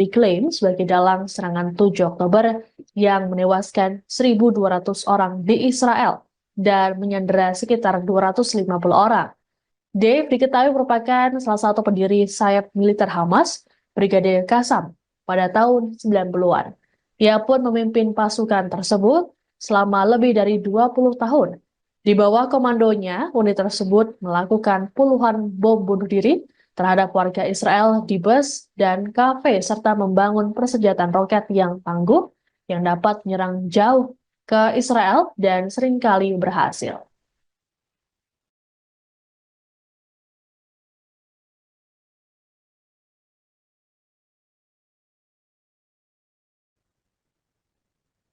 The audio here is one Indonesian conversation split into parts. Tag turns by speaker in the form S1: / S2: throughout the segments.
S1: diklaim sebagai dalang serangan 7 Oktober yang menewaskan 1.200 orang di Israel dan menyandera sekitar 250 orang. Dave diketahui merupakan salah satu pendiri sayap militer Hamas, Brigade Qassam, pada tahun 90-an. Ia pun memimpin pasukan tersebut selama lebih dari 20 tahun. Di bawah komandonya, unit tersebut melakukan puluhan bom bunuh diri terhadap warga Israel di bus dan kafe serta membangun persenjataan roket yang tangguh yang dapat menyerang jauh ke Israel dan seringkali berhasil.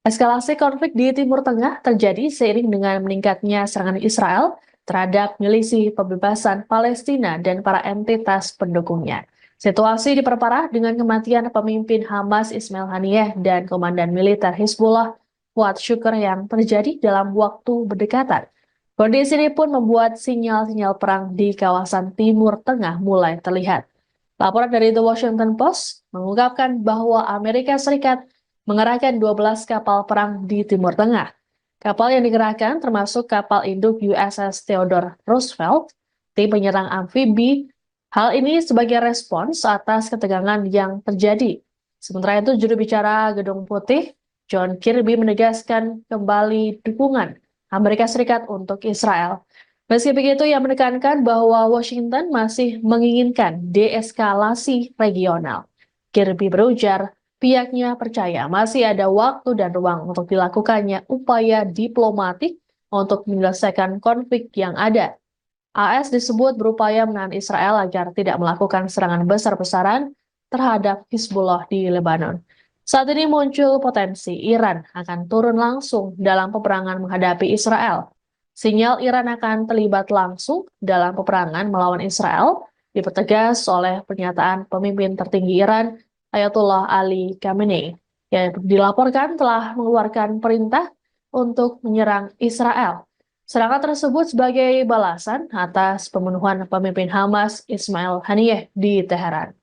S1: Eskalasi konflik di Timur Tengah terjadi seiring dengan meningkatnya serangan Israel terhadap milisi pembebasan Palestina dan para entitas pendukungnya. Situasi diperparah dengan kematian pemimpin Hamas Ismail Haniyeh dan komandan militer Hizbullah Fuad Shukr yang terjadi dalam waktu berdekatan. Kondisi ini pun membuat sinyal-sinyal perang di kawasan Timur Tengah mulai terlihat. Laporan dari The Washington Post mengungkapkan bahwa Amerika Serikat mengerahkan 12 kapal perang di Timur Tengah. Kapal yang dikerahkan termasuk kapal induk USS Theodore Roosevelt, tim penyerang amfibi. Hal ini sebagai respons atas ketegangan yang terjadi. Sementara itu, juru bicara Gedung Putih, John Kirby menegaskan kembali dukungan Amerika Serikat untuk Israel. Meski begitu, ia menekankan bahwa Washington masih menginginkan deeskalasi regional. Kirby berujar, pihaknya percaya masih ada waktu dan ruang untuk dilakukannya upaya diplomatik untuk menyelesaikan konflik yang ada. AS disebut berupaya menahan Israel agar tidak melakukan serangan besar-besaran terhadap Hizbullah di Lebanon. Saat ini muncul potensi Iran akan turun langsung dalam peperangan menghadapi Israel. Sinyal Iran akan terlibat langsung dalam peperangan melawan Israel dipertegas oleh pernyataan pemimpin tertinggi Iran, Ayatollah Ali Khamenei, yang dilaporkan telah mengeluarkan perintah untuk menyerang Israel. Serangan tersebut sebagai balasan atas pembunuhan pemimpin Hamas Ismail Haniyeh di Teheran.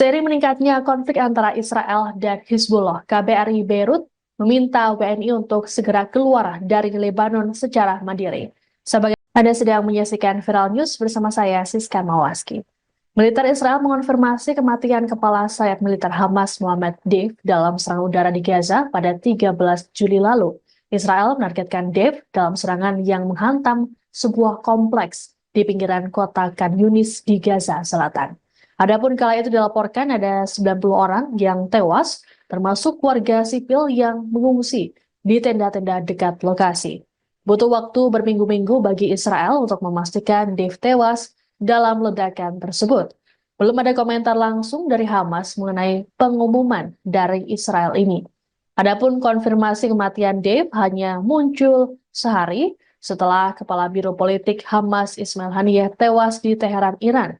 S1: Seiring meningkatnya konflik antara Israel dan Hizbullah, KBRI Beirut meminta WNI untuk segera keluar dari Lebanon secara mandiri. Sebagai Anda sedang menyaksikan Viral News bersama saya, Siska Mawaski. Militer Israel mengonfirmasi kematian kepala sayap militer Hamas Muhammad Deif dalam serangan udara di Gaza pada 13 Juli lalu. Israel menargetkan Deif dalam serangan yang menghantam sebuah kompleks di pinggiran kota Khan Yunis di Gaza Selatan. Adapun kala itu dilaporkan ada 90 orang yang tewas, termasuk warga sipil yang mengungsi di tenda-tenda dekat lokasi. Butuh waktu berminggu-minggu bagi Israel untuk memastikan Deif tewas dalam ledakan tersebut. Belum ada komentar langsung dari Hamas mengenai pengumuman dari Israel ini. Adapun konfirmasi kematian Deif hanya muncul sehari setelah Kepala Biro Politik Hamas Ismail Haniyeh tewas di Teheran, Iran.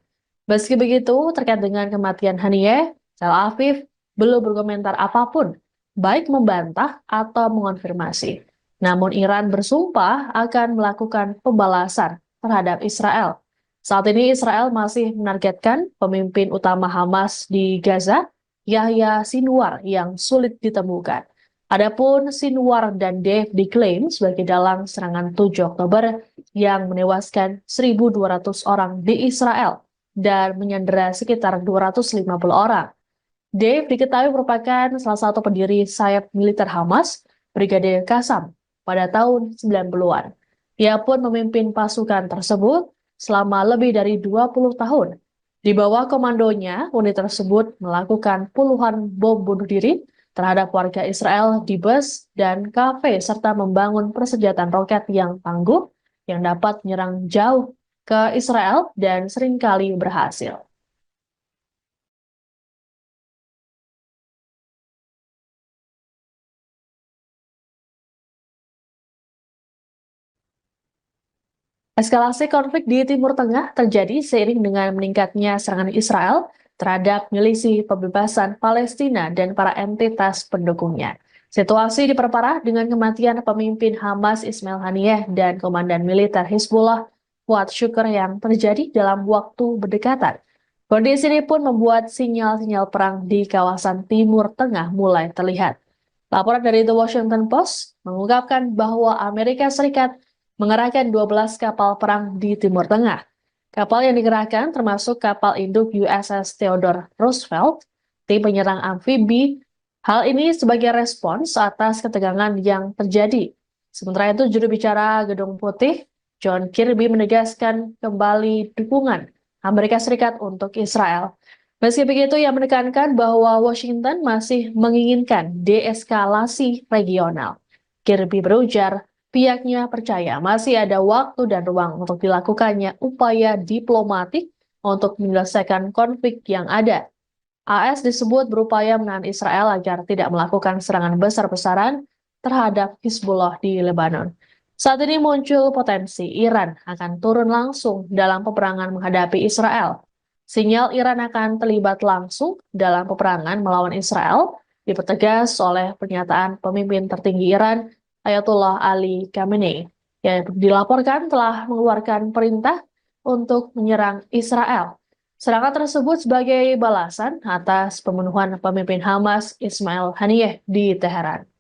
S1: Meski begitu, terkait dengan kematian Haniyeh, Tel Aviv belum berkomentar apapun, baik membantah atau mengonfirmasi. Namun Iran bersumpah akan melakukan pembalasan terhadap Israel. Saat ini Israel masih menargetkan pemimpin utama Hamas di Gaza, Yahya Sinwar, yang sulit ditemukan. Adapun Sinwar dan Deif diklaim sebagai dalang serangan 7 Oktober yang menewaskan 1.200 orang di Israel dan menyandera sekitar 250 orang. Dave diketahui merupakan salah satu pendiri sayap militer Hamas, Brigade Qassam, pada tahun 90-an. Ia pun memimpin pasukan tersebut selama lebih dari 20 tahun. Di bawah komandonya, unit tersebut melakukan puluhan bom bunuh diri terhadap warga Israel di bus dan kafe serta membangun persenjataan roket yang tangguh yang dapat menyerang jauh ke Israel dan seringkali berhasil. Eskalasi konflik di Timur Tengah terjadi seiring dengan meningkatnya serangan Israel terhadap milisi pembebasan Palestina dan para entitas pendukungnya. Situasi diperparah dengan kematian pemimpin Hamas Ismail Haniyeh dan Komandan Militer Hizbullah Fuad Shukr yang terjadi dalam waktu berdekatan. Kondisi ini pun membuat sinyal-sinyal perang di kawasan Timur Tengah mulai terlihat. Laporan dari The Washington Post mengungkapkan bahwa Amerika Serikat mengerahkan 12 kapal perang di Timur Tengah. Kapal yang dikerahkan termasuk kapal induk USS Theodore Roosevelt, tim penyerang amfibi. Hal ini sebagai respons atas ketegangan yang terjadi. Sementara itu, juru bicara Gedung Putih, John Kirby, menegaskan kembali dukungan Amerika Serikat untuk Israel. Meski begitu, ia menekankan bahwa Washington masih menginginkan deeskalasi regional. Kirby berujar, pihaknya percaya masih ada waktu dan ruang untuk dilakukannya upaya diplomatik untuk menyelesaikan konflik yang ada. AS disebut berupaya menahan Israel agar tidak melakukan serangan besar-besaran terhadap Hizbullah di Lebanon. Saat ini muncul potensi Iran akan turun langsung dalam peperangan menghadapi Israel. Sinyal Iran akan terlibat langsung dalam peperangan melawan Israel dipertegas oleh pernyataan pemimpin tertinggi Iran, Ayatollah Ali Khamenei, yang dilaporkan telah mengeluarkan perintah untuk menyerang Israel. Serangan tersebut sebagai balasan atas pembunuhan pemimpin Hamas Ismail Haniyeh di Teheran.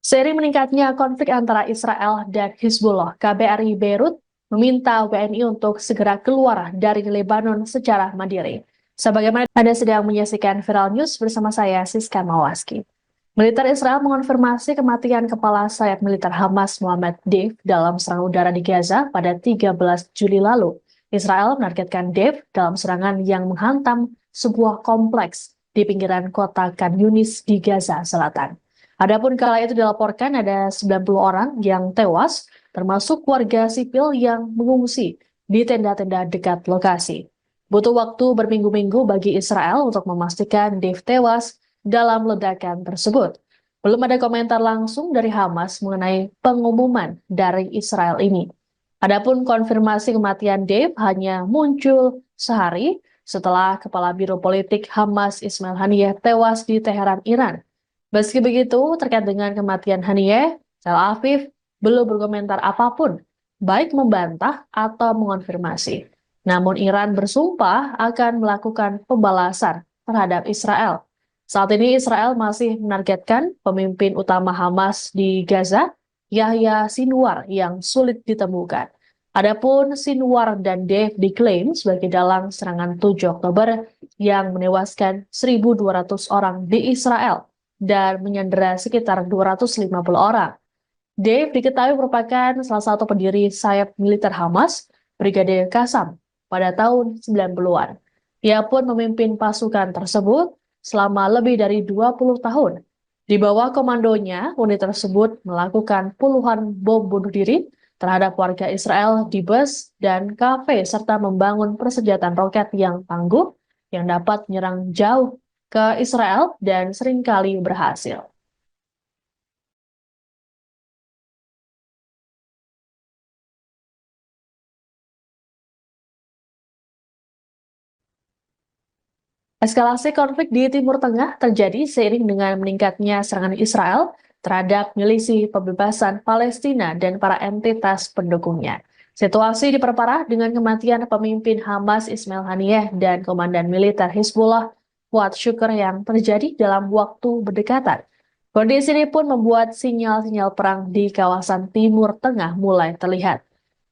S1: Seiring meningkatnya konflik antara Israel dan Hizbullah, KBRI Beirut meminta WNI untuk segera keluar dari Lebanon secara mandiri. Sebagaimana Anda sedang menyaksikan Viral News bersama saya, Siska Mawaski. Militer Israel mengonfirmasi kematian kepala sayap militer Hamas Muhammad Deif dalam serangan udara di Gaza pada 13 Juli lalu. Israel menargetkan Deif dalam serangan yang menghantam sebuah kompleks di pinggiran kota Khan Yunis di Gaza Selatan. Adapun kala itu dilaporkan ada 90 orang yang tewas, termasuk warga sipil yang mengungsi di tenda-tenda dekat lokasi. Butuh waktu berminggu-minggu bagi Israel untuk memastikan Deif tewas dalam ledakan tersebut. Belum ada komentar langsung dari Hamas mengenai pengumuman dari Israel ini. Adapun konfirmasi kematian Deif hanya muncul sehari setelah Kepala Biro Politik Hamas Ismail Haniyeh tewas di Teheran, Iran. Meski begitu, terkait dengan kematian Haniyeh, Tel Aviv belum berkomentar apapun, baik membantah atau mengonfirmasi. Namun Iran bersumpah akan melakukan pembalasan terhadap Israel. Saat ini Israel masih menargetkan pemimpin utama Hamas di Gaza, Yahya Sinwar, yang sulit ditemukan. Adapun Sinwar dan Deif diklaim sebagai dalang serangan 7 Oktober yang menewaskan 1.200 orang di Israel dan menyandera sekitar 250 orang. Deif diketahui merupakan salah satu pendiri sayap militer Hamas, Brigade Qassam, pada tahun 90-an. Ia pun memimpin pasukan tersebut selama lebih dari 20 tahun. Di bawah komandonya, unit tersebut melakukan puluhan bom bunuh diri terhadap warga Israel di bus dan kafe, serta membangun persenjataan roket yang tangguh yang dapat menyerang jauh ke Israel dan seringkali berhasil. Eskalasi konflik di Timur Tengah terjadi seiring dengan meningkatnya serangan Israel terhadap milisi pembebasan Palestina dan para entitas pendukungnya. Situasi diperparah dengan kematian pemimpin Hamas Ismail Haniyeh dan Komandan Militer Hizbullah Fuad Shukr yang terjadi dalam waktu berdekatan. Kondisi ini pun membuat sinyal-sinyal perang di kawasan Timur Tengah mulai terlihat.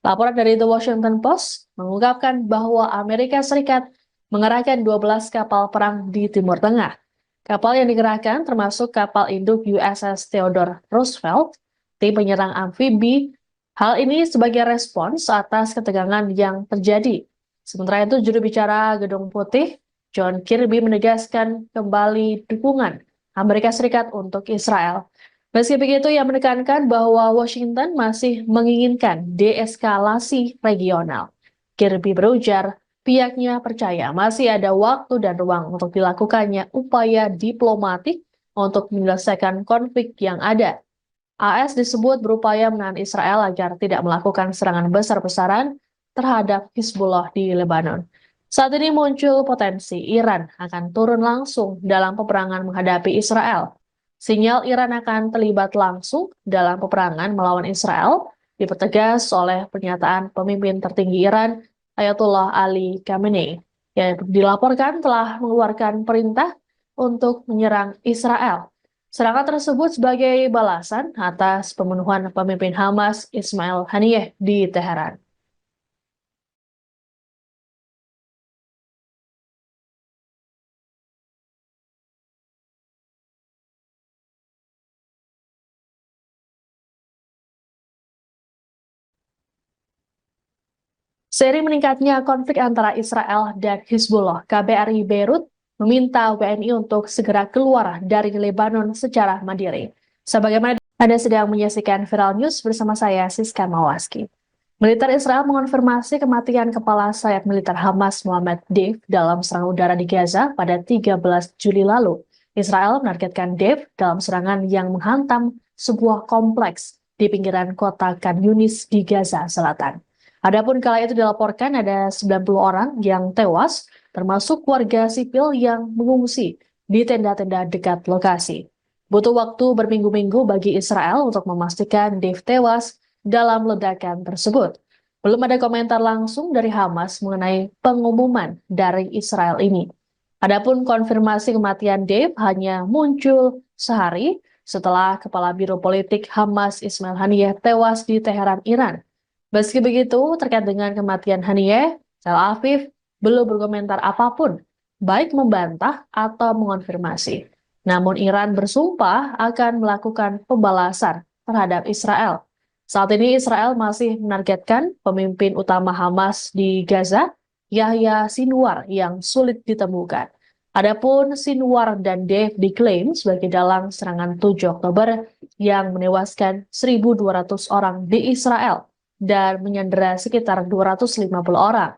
S1: Laporan dari The Washington Post mengungkapkan bahwa Amerika Serikat mengerahkan 12 kapal perang di Timur Tengah. Kapal yang dikerahkan termasuk kapal induk USS Theodore Roosevelt, tim penyerang amfibi. Hal ini sebagai respons atas ketegangan yang terjadi. Sementara itu, juru bicara Gedung Putih, John Kirby, menegaskan kembali dukungan Amerika Serikat untuk Israel. Meski begitu, ia menekankan bahwa Washington masih menginginkan deeskalasi regional. Kirby berujar, pihaknya percaya masih ada waktu dan ruang untuk dilakukannya upaya diplomatik untuk menyelesaikan konflik yang ada. AS disebut berupaya menahan Israel agar tidak melakukan serangan besar-besaran terhadap Hizbullah di Lebanon. Saat ini muncul potensi Iran akan turun langsung dalam peperangan menghadapi Israel. Sinyal Iran akan terlibat langsung dalam peperangan melawan Israel dipertegas oleh pernyataan pemimpin tertinggi Iran, Ayatollah Ali Khamenei, yang dilaporkan telah mengeluarkan perintah untuk menyerang Israel. Serangan tersebut sebagai balasan atas pembunuhan pemimpin Hamas Ismail Haniyeh di Teheran. Seiring meningkatnya konflik antara Israel dan Hizbullah, KBRI Beirut meminta WNI untuk segera keluar dari Lebanon secara mandiri. Sebagaimana Anda sedang menyaksikan Viral News bersama saya, Siska Mawaski. Militer Israel mengonfirmasi kematian kepala sayap militer Hamas Muhammad Deif dalam serangan udara di Gaza pada 13 Juli lalu. Israel menargetkan Deif dalam serangan yang menghantam sebuah kompleks di pinggiran kota Khan Yunis di Gaza Selatan. Adapun kala itu dilaporkan ada 90 orang yang tewas, termasuk warga sipil yang mengungsi di tenda-tenda dekat lokasi. Butuh waktu berminggu-minggu bagi Israel untuk memastikan Deif tewas dalam ledakan tersebut. Belum ada komentar langsung dari Hamas mengenai pengumuman dari Israel ini. Adapun konfirmasi kematian Deif hanya muncul sehari setelah Kepala Biro Politik Hamas Ismail Haniyeh tewas di Teheran, Iran. Meski begitu, terkait dengan kematian Haniyeh, Tel Aviv belum berkomentar apapun, baik membantah atau mengonfirmasi. Namun Iran bersumpah akan melakukan pembalasan terhadap Israel. Saat ini Israel masih menargetkan pemimpin utama Hamas di Gaza, Yahya Sinwar, yang sulit ditemukan. Adapun Sinwar dan Deif diklaim sebagai dalang serangan 7 Oktober yang menewaskan 1.200 orang di Israel dan menyandera sekitar 250 orang.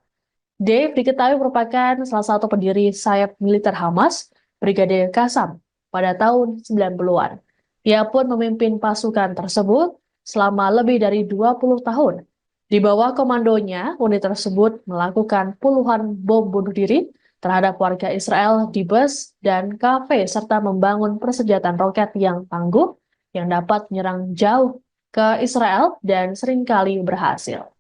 S1: Deif diketahui merupakan salah satu pendiri sayap militer Hamas, Brigadir Qassam, pada tahun 90-an. Ia pun memimpin pasukan tersebut selama lebih dari 20 tahun. Di bawah komandonya, unit tersebut melakukan puluhan bom bunuh diri terhadap warga Israel di bus dan kafe serta membangun persenjataan roket yang tangguh yang dapat menyerang jauh ke Israel dan seringkali berhasil.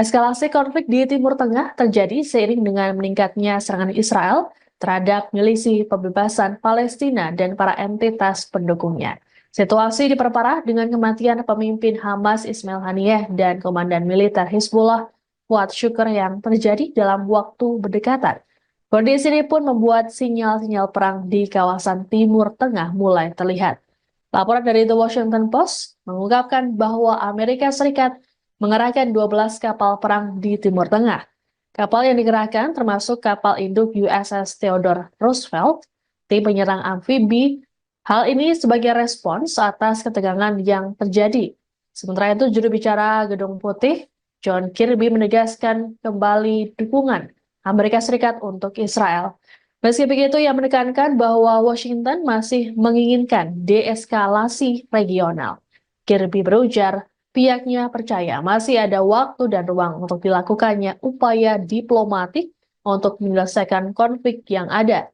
S1: Eskalasi konflik di Timur Tengah terjadi seiring dengan meningkatnya serangan Israel terhadap milisi pembebasan Palestina dan para entitas pendukungnya. Situasi diperparah dengan kematian pemimpin Hamas Ismail Haniyeh dan komandan militer Hizbullah Fuad Shukr yang terjadi dalam waktu berdekatan. Kondisi ini pun membuat sinyal-sinyal perang di kawasan Timur Tengah mulai terlihat. Laporan dari The Washington Post mengungkapkan bahwa Amerika Serikat mengerahkan 12 kapal perang di Timur Tengah. Kapal yang dikerahkan termasuk kapal induk USS Theodore Roosevelt, tim penyerang amfibi. Hal ini sebagai respons atas ketegangan yang terjadi. Sementara itu, juru bicara Gedung Putih, John Kirby, menegaskan kembali dukungan Amerika Serikat untuk Israel. Meski begitu, ia menekankan bahwa Washington masih menginginkan deeskalasi regional. Kirby berujar, pihaknya percaya masih ada waktu dan ruang untuk dilakukannya upaya diplomatik untuk menyelesaikan konflik yang ada.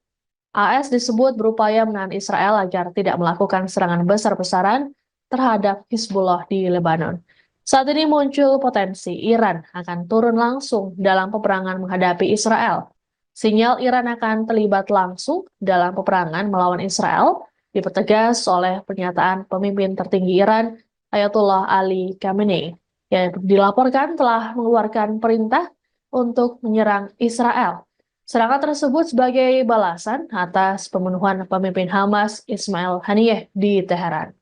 S1: AS disebut berupaya menahan Israel agar tidak melakukan serangan besar-besaran terhadap Hizbullah di Lebanon. Saat ini muncul potensi Iran akan turun langsung dalam peperangan menghadapi Israel. Sinyal Iran akan terlibat langsung dalam peperangan melawan Israel dipertegas oleh pernyataan pemimpin tertinggi Iran, Ayatollah Ali Khamenei, yang dilaporkan telah mengeluarkan perintah untuk menyerang Israel. Serangan tersebut sebagai balasan atas pembunuhan pemimpin Hamas Ismail Haniyeh di Teheran.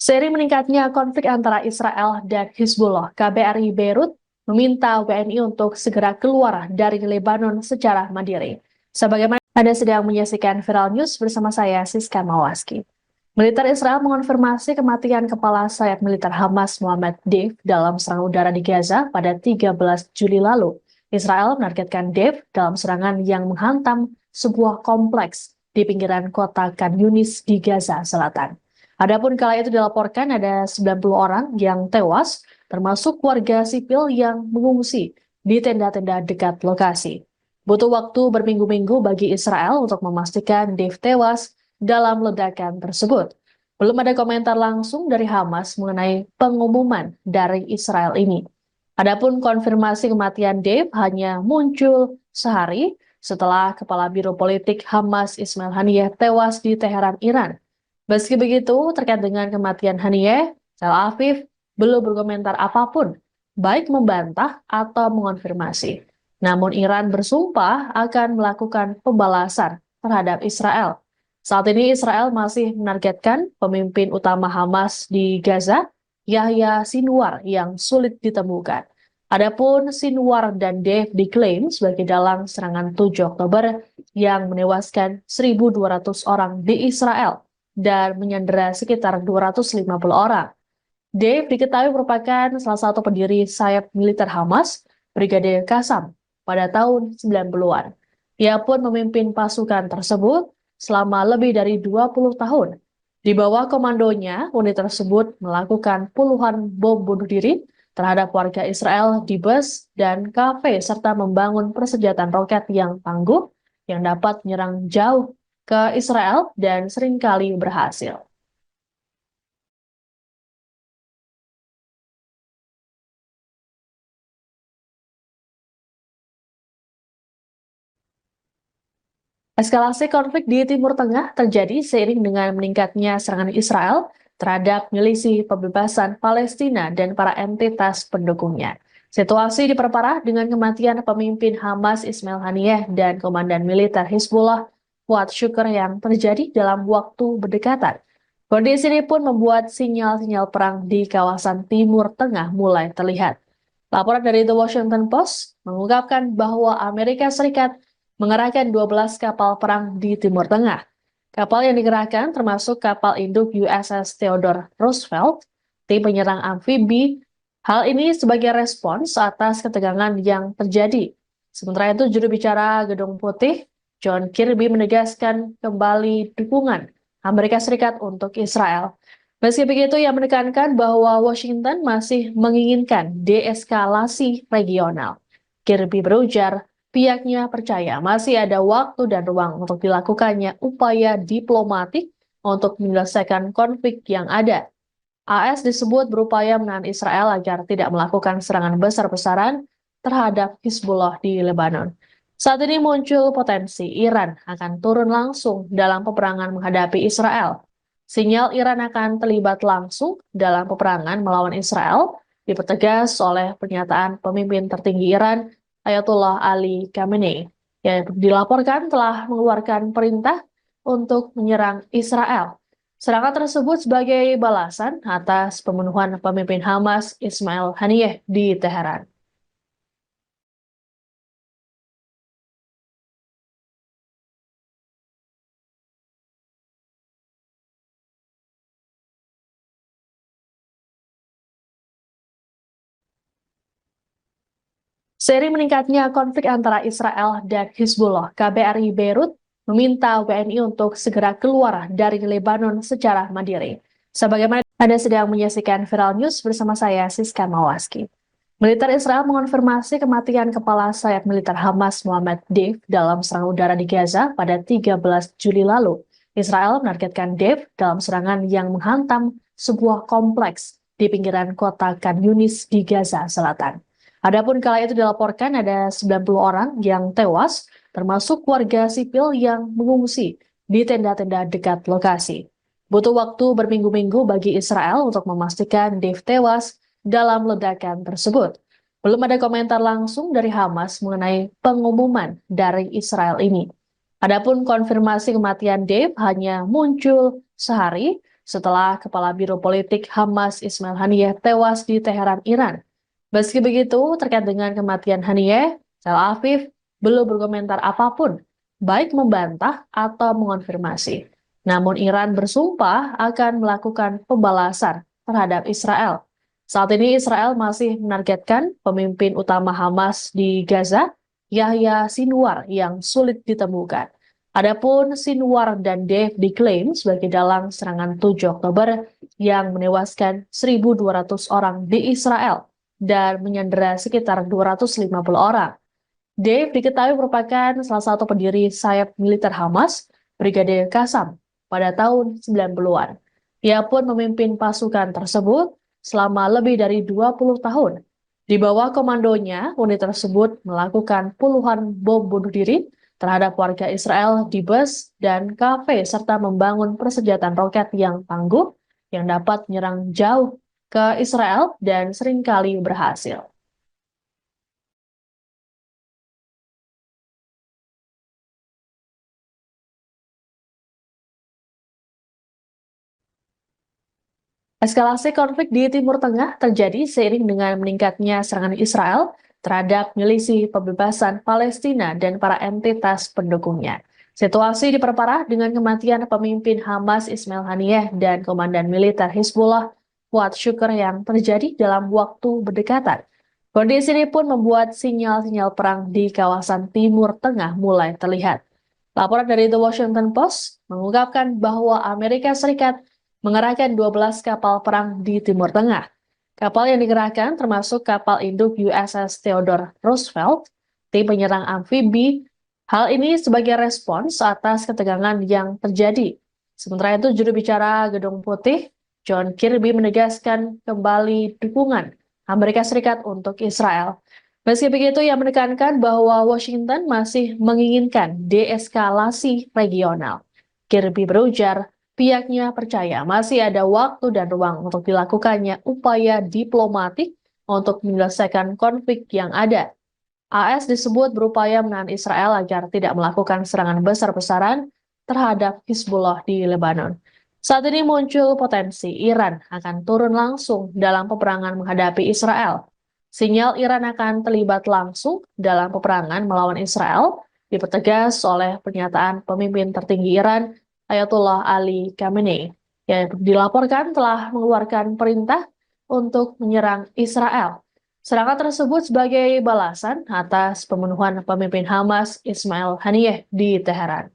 S1: Seiring meningkatnya konflik antara Israel dan Hizbullah, KBRI Beirut meminta WNI untuk segera keluar dari Lebanon secara mandiri. Sebagaimana Anda sedang menyaksikan Viral News bersama saya, Siska Mawaski. Militer Israel mengonfirmasi kematian kepala sayap militer Hamas Muhammad Deif dalam serangan udara di Gaza pada 13 Juli lalu. Israel menargetkan Deif dalam serangan yang menghantam sebuah kompleks di pinggiran kota Khan Yunis di Gaza Selatan. Adapun kala itu dilaporkan ada 90 orang yang tewas, termasuk warga sipil yang mengungsi di tenda-tenda dekat lokasi. Butuh waktu berminggu-minggu bagi Israel untuk memastikan Deif tewas dalam ledakan tersebut. Belum ada komentar langsung dari Hamas mengenai pengumuman dari Israel ini. Adapun konfirmasi kematian Deif hanya muncul sehari setelah Kepala Biro Politik Hamas Ismail Haniyeh tewas di Teheran, Iran. Meski begitu, terkait dengan kematian Haniyeh, Tel Aviv belum berkomentar apapun, baik membantah atau mengonfirmasi. Namun Iran bersumpah akan melakukan pembalasan terhadap Israel. Saat ini Israel masih menargetkan pemimpin utama Hamas di Gaza, Yahya Sinwar, yang sulit ditemukan. Adapun Sinwar dan Deif diklaim sebagai dalang serangan 7 Oktober yang menewaskan 1.200 orang di Israel dan menyandera sekitar 250 orang. Deif diketahui merupakan salah satu pendiri sayap militer Hamas, Brigade Qassam, pada tahun 90-an. Ia pun memimpin pasukan tersebut selama lebih dari 20 tahun. Di bawah komandonya, unit tersebut melakukan puluhan bom bunuh diri terhadap warga Israel di bus dan kafe serta membangun persenjataan roket yang tangguh yang dapat menyerang jauh ke Israel dan seringkali berhasil. Eskalasi konflik di Timur Tengah terjadi seiring dengan meningkatnya serangan Israel terhadap milisi pembebasan Palestina dan para entitas pendukungnya. Situasi diperparah dengan kematian pemimpin Hamas Ismail Haniyeh dan komandan militer Hizbullah Fuad Shukr yang terjadi dalam waktu berdekatan. Kondisi ini pun membuat sinyal-sinyal perang di kawasan Timur Tengah mulai terlihat. Laporan dari The Washington Post mengungkapkan bahwa Amerika Serikat mengerahkan 12 kapal perang di Timur Tengah. Kapal yang dikerahkan termasuk kapal induk USS Theodore Roosevelt, tim penyerang amfibi. Hal ini sebagai respons atas ketegangan yang terjadi. Sementara itu, juru bicara Gedung Putih, John Kirby, menegaskan kembali dukungan Amerika Serikat untuk Israel. Meski begitu, ia menekankan bahwa Washington masih menginginkan deeskalasi regional. Kirby berujar, pihaknya percaya masih ada waktu dan ruang untuk dilakukannya upaya diplomatik untuk menyelesaikan konflik yang ada. AS disebut berupaya menahan Israel agar tidak melakukan serangan besar-besaran terhadap Hizbullah di Lebanon. Saat ini muncul potensi Iran akan turun langsung dalam peperangan menghadapi Israel. Sinyal Iran akan terlibat langsung dalam peperangan melawan Israel dipertegas oleh pernyataan pemimpin tertinggi Iran, Ayatollah Ali Khamenei, yang dilaporkan telah mengeluarkan perintah untuk menyerang Israel. Serangan tersebut sebagai balasan atas pembunuhan pemimpin Hamas Ismail Haniyeh di Teheran. Seiring meningkatnya konflik antara Israel dan Hizbullah, KBRI Beirut meminta WNI untuk segera keluar dari Lebanon secara mandiri. Sebagaimana Anda sedang menyaksikan Viral News bersama saya, Siska Mawaski. Militer Israel mengonfirmasi kematian kepala sayap militer Hamas Muhammad Deif dalam serangan udara di Gaza pada 13 Juli lalu. Israel menargetkan Deif dalam serangan yang menghantam sebuah kompleks di pinggiran kota Khan Yunis di Gaza Selatan. Adapun kala itu dilaporkan ada 90 orang yang tewas, termasuk warga sipil yang mengungsi di tenda-tenda dekat lokasi. Butuh waktu berminggu-minggu bagi Israel untuk memastikan Deif tewas dalam ledakan tersebut. Belum ada komentar langsung dari Hamas mengenai pengumuman dari Israel ini. Adapun konfirmasi kematian Deif hanya muncul sehari setelah Kepala Biro Politik Hamas Ismail Haniyeh tewas di Teheran, Iran. Meski begitu, terkait dengan kematian Haniyeh, Tel Aviv belum berkomentar apapun, baik membantah atau mengonfirmasi. Namun Iran bersumpah akan melakukan pembalasan terhadap Israel. Saat ini Israel masih menargetkan pemimpin utama Hamas di Gaza, Yahya Sinwar, yang sulit ditemukan. Adapun Sinwar dan Dev diklaim sebagai dalang serangan 7 Oktober yang menewaskan 1.200 orang di Israel dan menyandera sekitar 250 orang. Dev diketahui merupakan salah satu pendiri sayap militer Hamas, Brigadir Qassam, pada tahun 90-an. Ia pun memimpin pasukan tersebut selama lebih dari 20 tahun. Di bawah komandonya, unit tersebut melakukan puluhan bom bunuh diri terhadap warga Israel di bus dan kafe serta membangun persenjataan roket yang tangguh yang dapat menyerang jauh ke Israel dan seringkali berhasil. Eskalasi konflik di Timur Tengah terjadi seiring dengan meningkatnya serangan Israel terhadap milisi pembebasan Palestina dan para entitas pendukungnya. Situasi diperparah dengan kematian pemimpin Hamas Ismail Haniyeh dan komandan militer Hizbullah Fuad Shukr yang terjadi dalam waktu berdekatan. Kondisi ini pun membuat sinyal-sinyal perang di kawasan Timur Tengah mulai terlihat. Laporan dari The Washington Post mengungkapkan bahwa Amerika Serikat mengerahkan 12 kapal perang di Timur Tengah. Kapal yang dikerahkan termasuk kapal induk USS Theodore Roosevelt, tim penyerang amfibi. Hal ini sebagai respons atas ketegangan yang terjadi. Sementara itu, juru bicara Gedung Putih, John Kirby, menegaskan kembali dukungan Amerika Serikat untuk Israel. Meski begitu, ia menekankan bahwa Washington masih menginginkan deeskalasi regional. Kirby berujar, pihaknya percaya masih ada waktu dan ruang untuk dilakukannya upaya diplomatik untuk menyelesaikan konflik yang ada. AS disebut berupaya menahan Israel agar tidak melakukan serangan besar-besaran terhadap Hizbullah di Lebanon. Saat ini muncul potensi Iran akan turun langsung dalam peperangan menghadapi Israel. Sinyal Iran akan terlibat langsung dalam peperangan melawan Israel dipertegas oleh pernyataan pemimpin tertinggi Iran, Ayatollah Ali Khamenei, yang dilaporkan telah mengeluarkan perintah untuk menyerang Israel. Serangan tersebut sebagai balasan atas pembunuhan pemimpin Hamas Ismail Haniyeh di Teheran.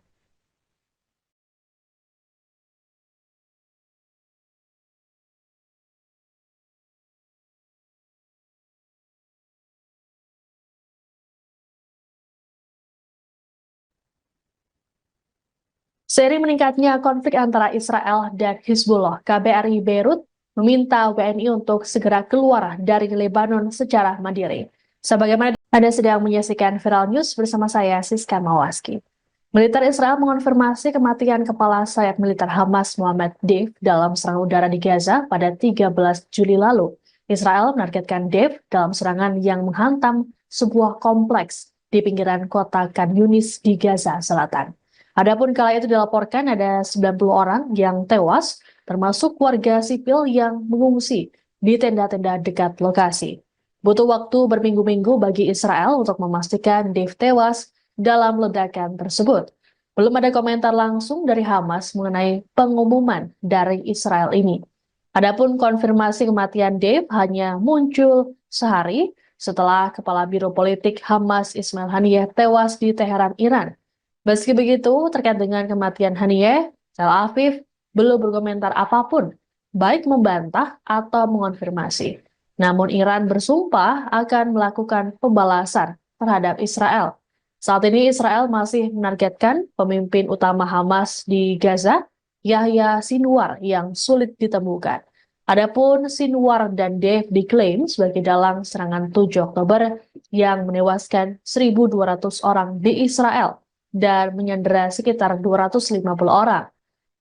S1: Seiring meningkatnya konflik antara Israel dan Hizbullah, KBRI Beirut meminta WNI untuk segera keluar dari Lebanon secara mandiri. Sebagaimana Anda sedang menyaksikan Viral News bersama saya, Siska Mawaski. Militer Israel mengonfirmasi kematian kepala sayap militer Hamas Mohammad Deif dalam serangan udara di Gaza pada 13 Juli lalu. Israel menargetkan Deif dalam serangan yang menghantam sebuah kompleks di pinggiran kota Khan Yunis di Gaza Selatan. Adapun kala itu dilaporkan ada 90 orang yang tewas, termasuk warga sipil yang mengungsi di tenda-tenda dekat lokasi. Butuh waktu berminggu-minggu bagi Israel untuk memastikan Deif tewas dalam ledakan tersebut. Belum ada komentar langsung dari Hamas mengenai pengumuman dari Israel ini. Adapun konfirmasi kematian Deif hanya muncul sehari setelah Kepala Biro Politik Hamas Ismail Haniyeh tewas di Teheran, Iran. Meski begitu, terkait dengan kematian Haniyeh, Tel Aviv belum berkomentar apapun, baik membantah atau mengonfirmasi. Namun Iran bersumpah akan melakukan pembalasan terhadap Israel. Saat ini Israel masih menargetkan pemimpin utama Hamas di Gaza, Yahya Sinwar, yang sulit ditemukan. Adapun Sinwar dan Dev diklaim sebagai dalang serangan 7 Oktober yang menewaskan 1.200 orang di Israel dan menyandera sekitar 250 orang.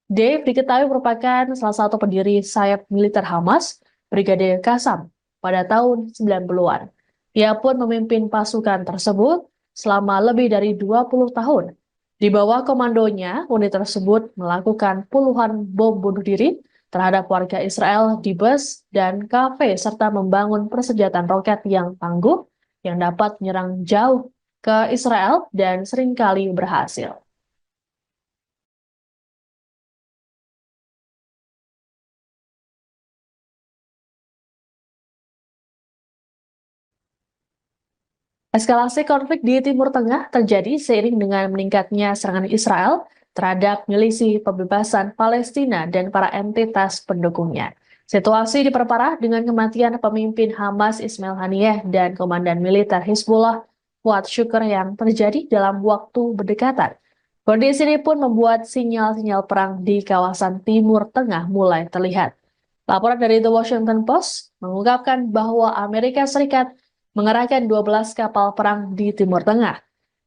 S1: Dev diketahui merupakan salah satu pendiri sayap militer Hamas, Brigadir Qassam, pada tahun 90-an. Ia pun memimpin pasukan tersebut selama lebih dari 20 tahun. Di bawah komandonya, unit tersebut melakukan puluhan bom bunuh diri terhadap warga Israel di bus dan kafe serta membangun persenjataan roket yang tangguh yang dapat menyerang jauh ke Israel dan seringkali berhasil. Eskalasi konflik di Timur Tengah terjadi seiring dengan meningkatnya serangan Israel terhadap milisi pembebasan Palestina dan para entitas pendukungnya. Situasi diperparah dengan kematian pemimpin Hamas Ismail Haniyeh dan komandan militer Hizbullah Fuad Shukr yang terjadi dalam waktu berdekatan. Kondisi ini pun membuat sinyal-sinyal perang di kawasan Timur Tengah mulai terlihat. Laporan dari The Washington Post mengungkapkan bahwa Amerika Serikat mengerahkan 12 kapal perang di Timur Tengah.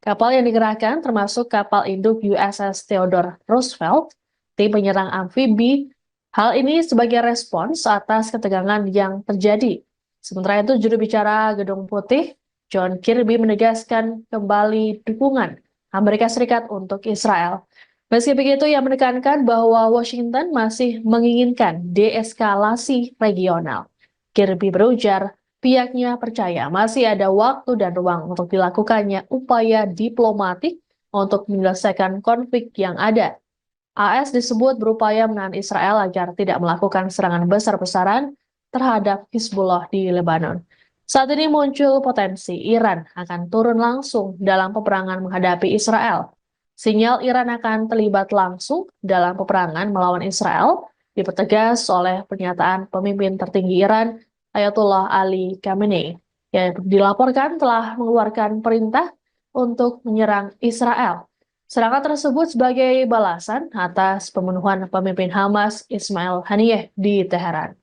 S1: Kapal yang dikerahkan termasuk kapal induk USS Theodore Roosevelt, tim penyerang amfibi. Hal ini sebagai respons atas ketegangan yang terjadi. Sementara itu, juru bicara Gedung Putih, John Kirby menegaskan kembali dukungan Amerika Serikat untuk Israel. Meski begitu, ia menekankan bahwa Washington masih menginginkan deeskalasi regional. Kirby berujar, pihaknya percaya masih ada waktu dan ruang untuk dilakukannya upaya diplomatik untuk menyelesaikan konflik yang ada. AS disebut berupaya menahan Israel agar tidak melakukan serangan besar-besaran terhadap Hizbullah di Lebanon. Saat ini muncul potensi Iran akan turun langsung dalam peperangan menghadapi Israel. Sinyal Iran akan terlibat langsung dalam peperangan melawan Israel dipertegas oleh pernyataan pemimpin tertinggi Iran Ayatollah Ali Khamenei, yang dilaporkan telah mengeluarkan perintah untuk menyerang Israel. Serangan tersebut sebagai balasan atas pembunuhan pemimpin Hamas Ismail Haniyeh di Teheran.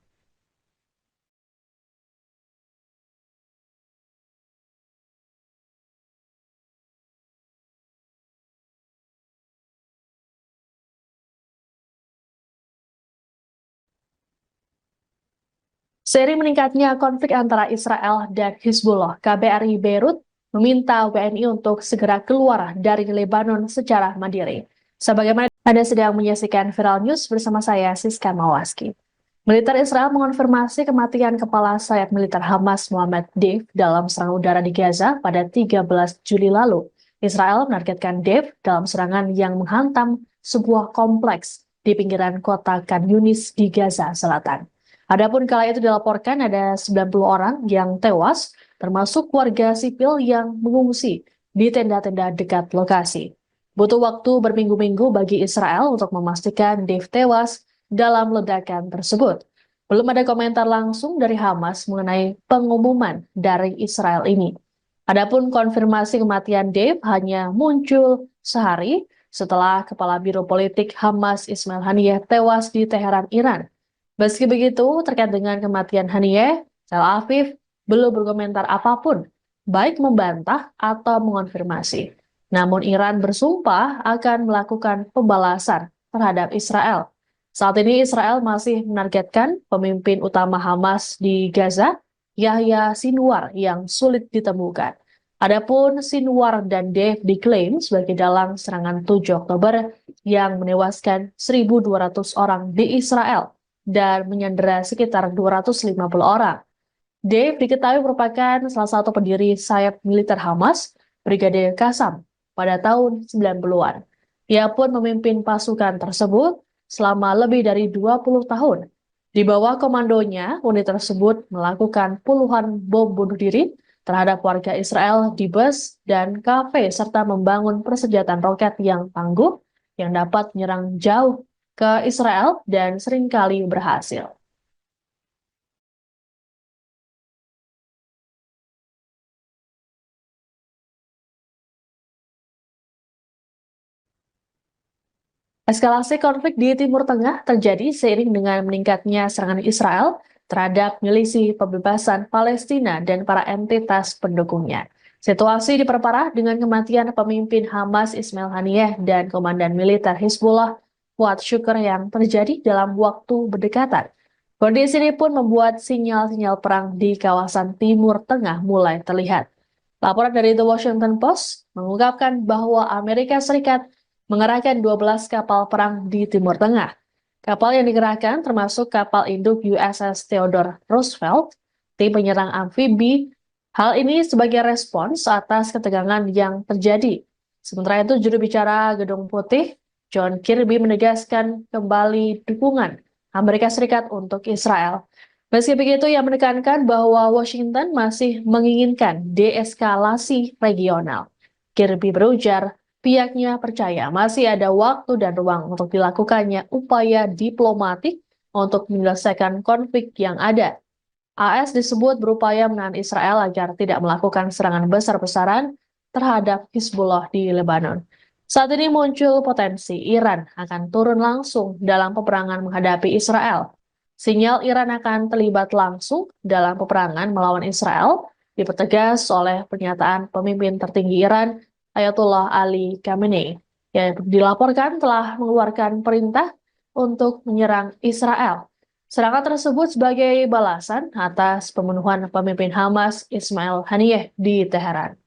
S1: Seiring meningkatnya konflik antara Israel dan Hizbullah, KBRI Beirut meminta WNI untuk segera keluar dari Lebanon secara mandiri. Sebagaimana Anda sedang menyaksikan Viral News bersama saya, Siska Mawaski. Militer Israel mengonfirmasi kematian kepala sayap militer Hamas Muhammad Deif dalam serangan udara di Gaza pada 13 Juli lalu. Israel menargetkan Deif dalam serangan yang menghantam sebuah kompleks di pinggiran kota Khan Yunis di Gaza Selatan. Adapun kala itu dilaporkan ada 90 orang yang tewas, termasuk warga sipil yang mengungsi di tenda-tenda dekat lokasi. Butuh waktu berminggu-minggu bagi Israel untuk memastikan Deif tewas dalam ledakan tersebut. Belum ada komentar langsung dari Hamas mengenai pengumuman dari Israel ini. Adapun konfirmasi kematian Deif hanya muncul sehari setelah Kepala Biro Politik Hamas Ismail Haniyeh tewas di Teheran, Iran. Meski begitu, terkait dengan kematian Haniyeh, Tel Aviv belum berkomentar apapun, baik membantah atau mengonfirmasi. Namun Iran bersumpah akan melakukan pembalasan terhadap Israel. Saat ini Israel masih menargetkan pemimpin utama Hamas di Gaza, Yahya Sinwar, yang sulit ditemukan. Adapun Sinwar dan Deif diklaim sebagai dalang serangan 7 Oktober yang menewaskan 1.200 orang di Israel dan menyandera sekitar 250 orang. Deif diketahui merupakan salah satu pendiri sayap militer Hamas, Brigadir Qassam, pada tahun 90-an. Ia pun memimpin pasukan tersebut selama lebih dari 20 tahun. Di bawah komandonya, unit tersebut melakukan puluhan bom bunuh diri terhadap warga Israel di bus dan kafe serta membangun persenjataan roket yang tangguh yang dapat menyerang jauh ke Israel dan seringkali berhasil. Eskalasi konflik di Timur Tengah terjadi seiring dengan meningkatnya serangan Israel terhadap milisi pembebasan Palestina dan para entitas pendukungnya. Situasi diperparah dengan kematian pemimpin Hamas Ismail Haniyeh dan komandan militer Hizbullah Fuad Shukr yang terjadi dalam waktu berdekatan. Kondisi ini pun membuat sinyal-sinyal perang di kawasan Timur Tengah mulai terlihat. Laporan dari The Washington Post mengungkapkan bahwa Amerika Serikat mengerahkan 12 kapal perang di Timur Tengah. Kapal yang dikerahkan termasuk kapal induk USS Theodore Roosevelt, tim penyerang amfibi. Hal ini sebagai respons atas ketegangan yang terjadi. Sementara itu, juru bicara Gedung Putih, John Kirby menegaskan kembali dukungan Amerika Serikat untuk Israel. Meski begitu, ia menekankan bahwa Washington masih menginginkan deeskalasi regional. Kirby berujar, pihaknya percaya masih ada waktu dan ruang untuk dilakukannya upaya diplomatik untuk menyelesaikan konflik yang ada. AS disebut berupaya menahan Israel agar tidak melakukan serangan besar-besaran terhadap Hizbullah di Lebanon. Saat ini muncul potensi Iran akan turun langsung dalam peperangan menghadapi Israel. Sinyal Iran akan terlibat langsung dalam peperangan melawan Israel dipertegas oleh pernyataan pemimpin tertinggi Iran, Ayatollah Ali Khamenei, yang dilaporkan telah mengeluarkan perintah untuk menyerang Israel. Serangan tersebut sebagai balasan atas pembunuhan pemimpin Hamas Ismail Haniyeh di Teheran.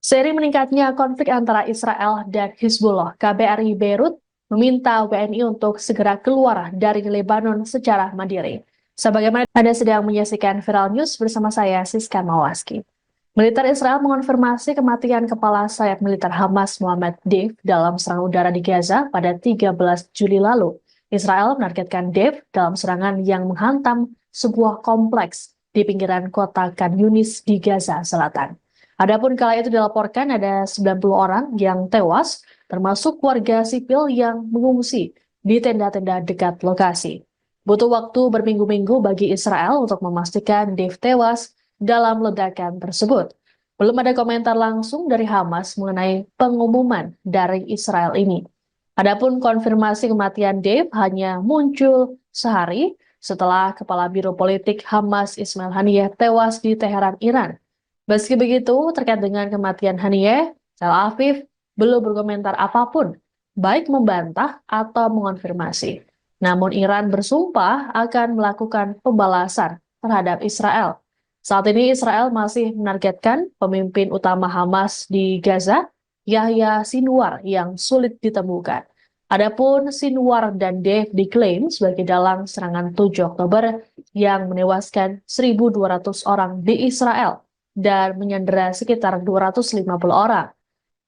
S1: Seiring meningkatnya konflik antara Israel dan Hizbullah, KBRI Beirut meminta WNI untuk segera keluar dari Lebanon secara mandiri. Sebagaimana Anda sedang menyaksikan Viral News bersama saya, Siska Mawaski. Militer Israel mengonfirmasi kematian kepala sayap militer Hamas Muhammad Deif dalam serangan udara di Gaza pada 13 Juli lalu. Israel menargetkan Deif dalam serangan yang menghantam sebuah kompleks di pinggiran kota Khan Yunis di Gaza Selatan. Adapun kala itu dilaporkan ada 90 orang yang tewas, termasuk warga sipil yang mengungsi di tenda-tenda dekat lokasi. Butuh waktu berminggu-minggu bagi Israel untuk memastikan Deif tewas dalam ledakan tersebut. Belum ada komentar langsung dari Hamas mengenai pengumuman dari Israel ini. Adapun konfirmasi kematian Deif hanya muncul sehari setelah Kepala Biro Politik Hamas Ismail Haniyeh tewas di Teheran, Iran. Meski begitu, terkait dengan kematian Haniyeh, Tel Aviv belum berkomentar apapun, baik membantah atau mengonfirmasi. Namun Iran bersumpah akan melakukan pembalasan terhadap Israel. Saat ini Israel masih menargetkan pemimpin utama Hamas di Gaza, Yahya Sinwar, yang sulit ditemukan. Adapun Sinwar dan Deif diklaim sebagai dalang serangan 7 Oktober yang menewaskan 1.200 orang di Israel dan menyandera sekitar 250 orang.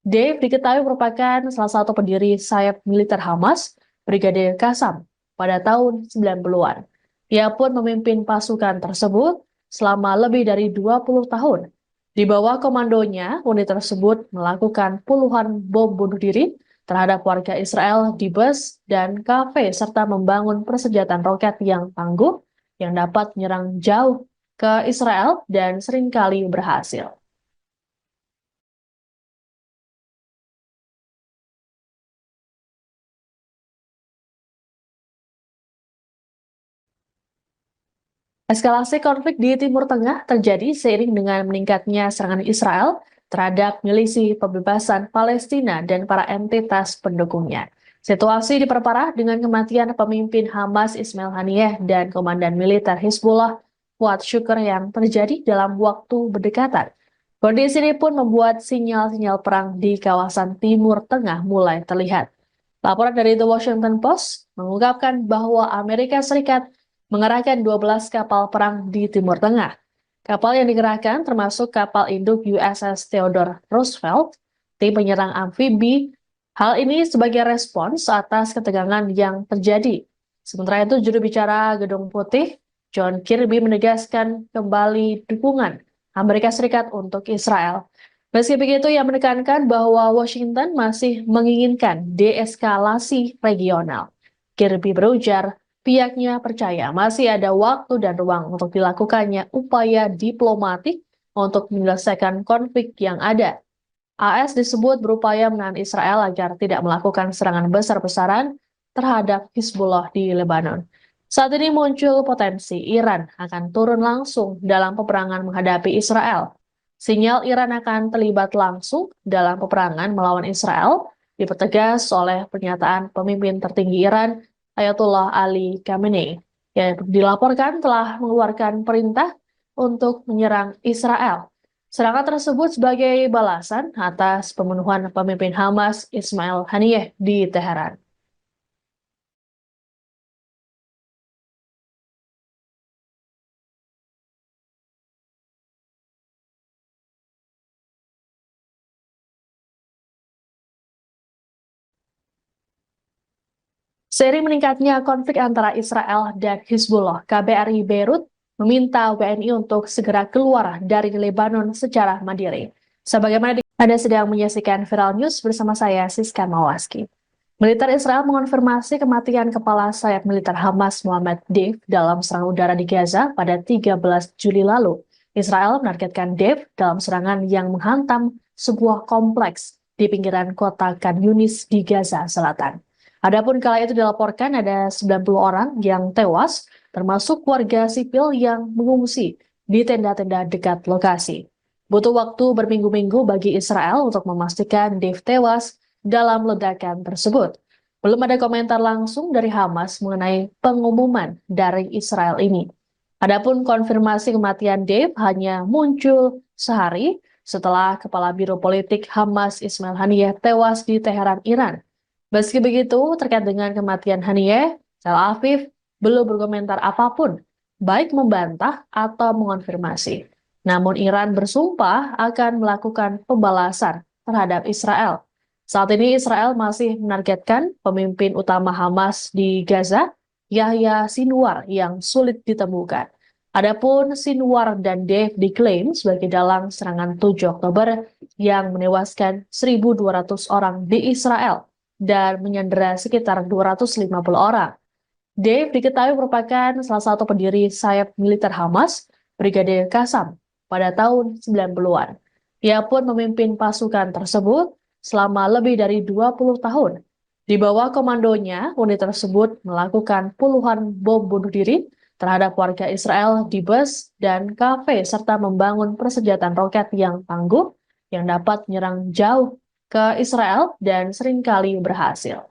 S1: Deif diketahui merupakan salah satu pendiri sayap militer Hamas, Brigadir Qassam, pada tahun 90-an. Ia pun memimpin pasukan tersebut selama lebih dari 20 tahun. Di bawah komandonya, unit tersebut melakukan puluhan bom bunuh diri terhadap warga Israel di bus dan kafe, serta membangun persenjataan roket yang tangguh yang dapat menyerang jauh ke Israel dan seringkali berhasil. Eskalasi konflik di Timur Tengah terjadi seiring dengan meningkatnya serangan Israel terhadap milisi pembebasan Palestina dan para entitas pendukungnya. Situasi diperparah dengan kematian pemimpin Hamas Ismail Haniyeh dan komandan militer Hizbullah Fuad Shukr yang terjadi dalam waktu berdekatan. Kondisi ini pun membuat sinyal-sinyal perang di kawasan Timur Tengah mulai terlihat. Laporan dari The Washington Post mengungkapkan bahwa Amerika Serikat mengerahkan 12 kapal perang di Timur Tengah. Kapal yang dikerahkan termasuk kapal induk USS Theodore Roosevelt, tim penyerang amfibi. Hal ini sebagai respons atas ketegangan yang terjadi. Sementara itu, juru bicara Gedung Putih, John Kirby menegaskan kembali dukungan Amerika Serikat untuk Israel. Meski begitu, ia menekankan bahwa Washington masih menginginkan deeskalasi regional. Kirby berujar, pihaknya percaya masih ada waktu dan ruang untuk dilakukannya upaya diplomatik untuk menyelesaikan konflik yang ada. AS disebut berupaya menahan Israel agar tidak melakukan serangan besar-besaran terhadap Hizbullah di Lebanon. Saat ini muncul potensi Iran akan turun langsung dalam peperangan menghadapi Israel. Sinyal Iran akan terlibat langsung dalam peperangan melawan Israel dipertegas oleh pernyataan pemimpin tertinggi Iran, Ayatollah Ali Khamenei, yang dilaporkan telah mengeluarkan perintah untuk menyerang Israel. Serangan tersebut sebagai balasan atas pembunuhan pemimpin Hamas Ismail Haniyeh di Teheran. Seiring meningkatnya konflik antara Israel dan Hizbullah, KBRI Beirut meminta WNI untuk segera keluar dari Lebanon secara mandiri. Sebagaimana Anda sedang menyaksikan Viral News bersama saya, Siska Mawaski. Militer Israel mengonfirmasi kematian kepala sayap militer Hamas Muhammad Deif dalam serangan udara di Gaza pada 13 Juli lalu. Israel menargetkan Deif dalam serangan yang menghantam sebuah kompleks di pinggiran kota Khan Yunis di Gaza Selatan. Adapun kala itu dilaporkan ada 90 orang yang tewas, termasuk warga sipil yang mengungsi di tenda-tenda dekat lokasi. Butuh waktu berminggu-minggu bagi Israel untuk memastikan Deif tewas dalam ledakan tersebut. Belum ada komentar langsung dari Hamas mengenai pengumuman dari Israel ini. Adapun konfirmasi kematian Deif hanya muncul sehari setelah Kepala Biro Politik Hamas Ismail Haniyeh tewas di Teheran, Iran. Meski begitu, terkait dengan kematian Haniyeh, Tel Aviv belum berkomentar apapun, baik membantah atau mengonfirmasi. Namun Iran bersumpah akan melakukan pembalasan terhadap Israel. Saat ini Israel masih menargetkan pemimpin utama Hamas di Gaza, Yahya Sinwar, yang sulit ditemukan. Adapun Sinwar dan Deif diklaim sebagai dalang serangan 7 Oktober yang menewaskan 1.200 orang di Israel dan menyandera sekitar 250 orang. Deif diketahui merupakan salah satu pendiri sayap militer Hamas, Brigadir Qassam, pada tahun 90-an. Ia pun memimpin pasukan tersebut selama lebih dari 20 tahun. Di bawah komandonya, unit tersebut melakukan puluhan bom bunuh diri terhadap warga Israel di bus dan kafe, serta membangun persenjataan roket yang tangguh yang dapat menyerang jauh ke Israel dan seringkali berhasil.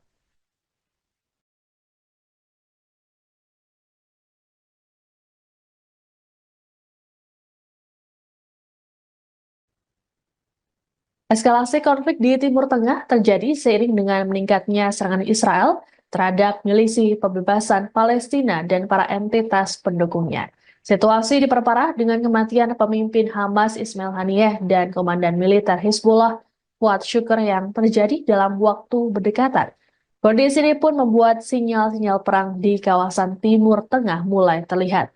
S1: Eskalasi konflik di Timur Tengah terjadi seiring dengan meningkatnya serangan Israel terhadap milisi pembebasan Palestina dan para entitas pendukungnya. Situasi diperparah dengan kematian pemimpin Hamas Ismail Haniyeh dan komandan militer Hizbullah Fuad Shukr yang terjadi dalam waktu berdekatan. Kondisi ini pun membuat sinyal-sinyal perang di kawasan Timur Tengah mulai terlihat.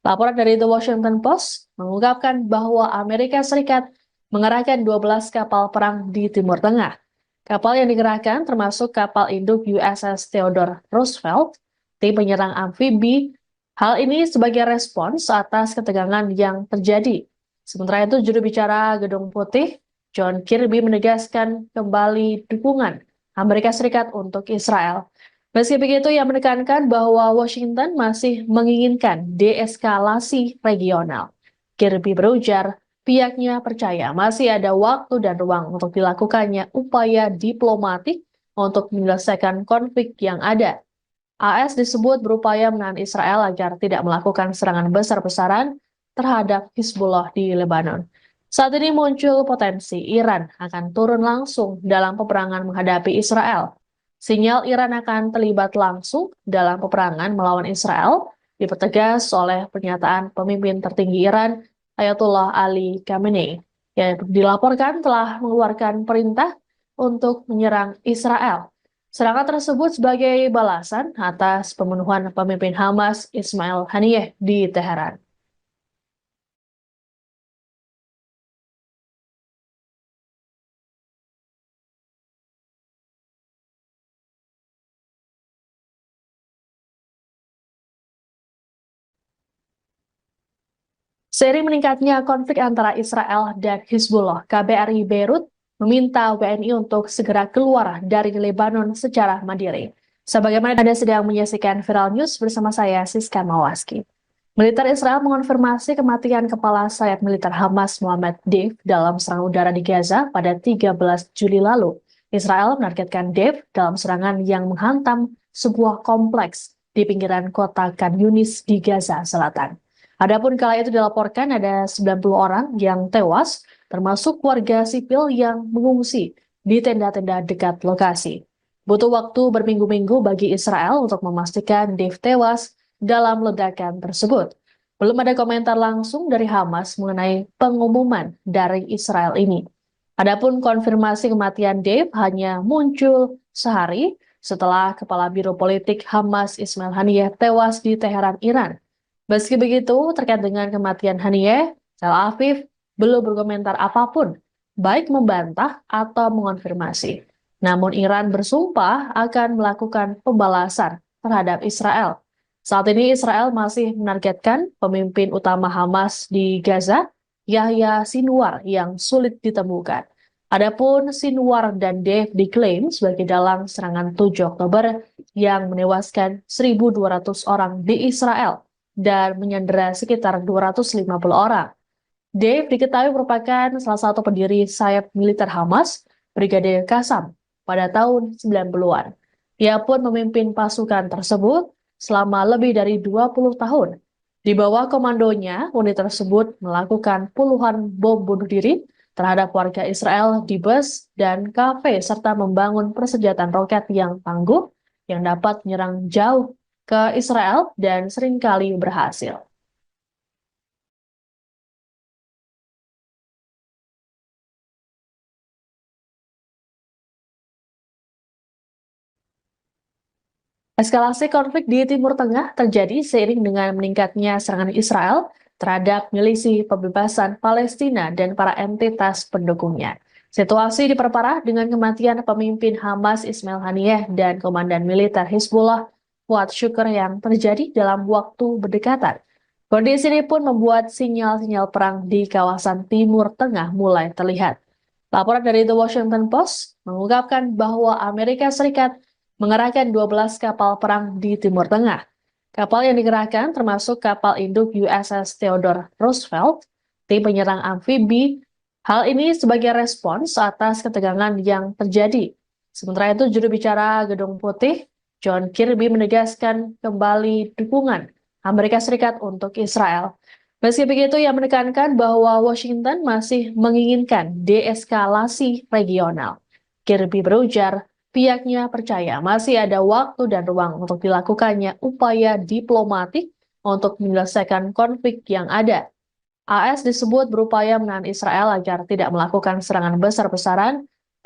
S1: Laporan dari The Washington Post mengungkapkan bahwa Amerika Serikat mengerahkan 12 kapal perang di Timur Tengah. Kapal yang dikerahkan termasuk kapal induk USS Theodore Roosevelt, tim penyerang amfibi. Hal ini sebagai respons atas ketegangan yang terjadi. Sementara itu, juru bicara Gedung Putih, John Kirby, menegaskan kembali dukungan Amerika Serikat untuk Israel. Meski begitu, ia menekankan bahwa Washington masih menginginkan deeskalasi regional. Kirby berujar, pihaknya percaya masih ada waktu dan ruang untuk dilakukannya upaya diplomatik untuk menyelesaikan konflik yang ada. AS disebut berupaya menahan Israel agar tidak melakukan serangan besar-besaran terhadap Hizbullah di Lebanon. Saat ini muncul potensi Iran akan turun langsung dalam peperangan menghadapi Israel. Sinyal Iran akan terlibat langsung dalam peperangan melawan Israel dipertegas oleh pernyataan pemimpin tertinggi Iran, Ayatollah Ali Khamenei, yang dilaporkan telah mengeluarkan perintah untuk menyerang Israel. Serangan tersebut sebagai balasan atas pembunuhan pemimpin Hamas Ismail Haniyeh di Teheran. Seiring meningkatnya konflik antara Israel dan Hizbullah, KBRI Beirut meminta WNI untuk segera keluar dari Lebanon secara mandiri. Sebagaimana Anda sedang menyaksikan Viral News bersama saya, Siska Mawaski. Militer Israel mengonfirmasi kematian kepala sayap militer Hamas Muhammad Deif dalam serangan udara di Gaza pada 13 Juli lalu. Israel menargetkan Deif dalam serangan yang menghantam sebuah kompleks di pinggiran kota Khan Yunis di Gaza Selatan. Adapun kala itu dilaporkan ada 90 orang yang tewas, termasuk warga sipil yang mengungsi di tenda-tenda dekat lokasi. Butuh waktu berminggu-minggu bagi Israel untuk memastikan Dave tewas dalam ledakan tersebut. Belum ada komentar langsung dari Hamas mengenai pengumuman dari Israel ini. Adapun konfirmasi kematian Dave hanya muncul sehari setelah Kepala Biro Politik Hamas Ismail Haniyeh tewas di Teheran, Iran. Meski begitu, terkait dengan kematian Haniyeh, Tel Aviv belum berkomentar apapun, baik membantah atau mengonfirmasi. Namun Iran bersumpah akan melakukan pembalasan terhadap Israel. Saat ini Israel masih menargetkan pemimpin utama Hamas di Gaza, Yahya Sinwar, yang sulit ditemukan. Adapun Sinwar dan Dave diklaim sebagai dalang serangan 7 Oktober yang menewaskan 1.200 orang di Israel dan menyandera sekitar 250 orang. Dave diketahui merupakan salah satu pendiri sayap militer Hamas, Brigadir Qassam, pada tahun 90-an. Ia pun memimpin pasukan tersebut selama lebih dari 20 tahun. Di bawah komandonya, unit tersebut melakukan puluhan bom bunuh diri terhadap warga Israel di bus dan kafe, serta membangun persenjataan roket yang tangguh yang dapat menyerang jauh ke Israel dan seringkali berhasil. Eskalasi konflik di Timur Tengah terjadi seiring dengan meningkatnya serangan Israel terhadap milisi pembebasan Palestina dan para entitas pendukungnya. Situasi diperparah dengan kematian pemimpin Hamas Ismail Haniyeh dan komandan militer Hizbullah Fuad Shukr yang terjadi dalam waktu berdekatan. Kondisi ini pun membuat sinyal-sinyal perang di kawasan Timur Tengah mulai terlihat. Laporan dari The Washington Post mengungkapkan bahwa Amerika Serikat mengerahkan 12 kapal perang di Timur Tengah. Kapal yang dikerahkan termasuk kapal induk USS Theodore Roosevelt, tim penyerang amfibi. Hal ini sebagai respons atas ketegangan yang terjadi. Sementara itu, juru bicara Gedung Putih, John Kirby, menegaskan kembali dukungan Amerika Serikat untuk Israel. Meski begitu, ia menekankan bahwa Washington masih menginginkan deeskalasi regional. Kirby berujar, pihaknya percaya masih ada waktu dan ruang untuk dilakukannya upaya diplomatik untuk menyelesaikan konflik yang ada. AS disebut berupaya menahan Israel agar tidak melakukan serangan besar-besaran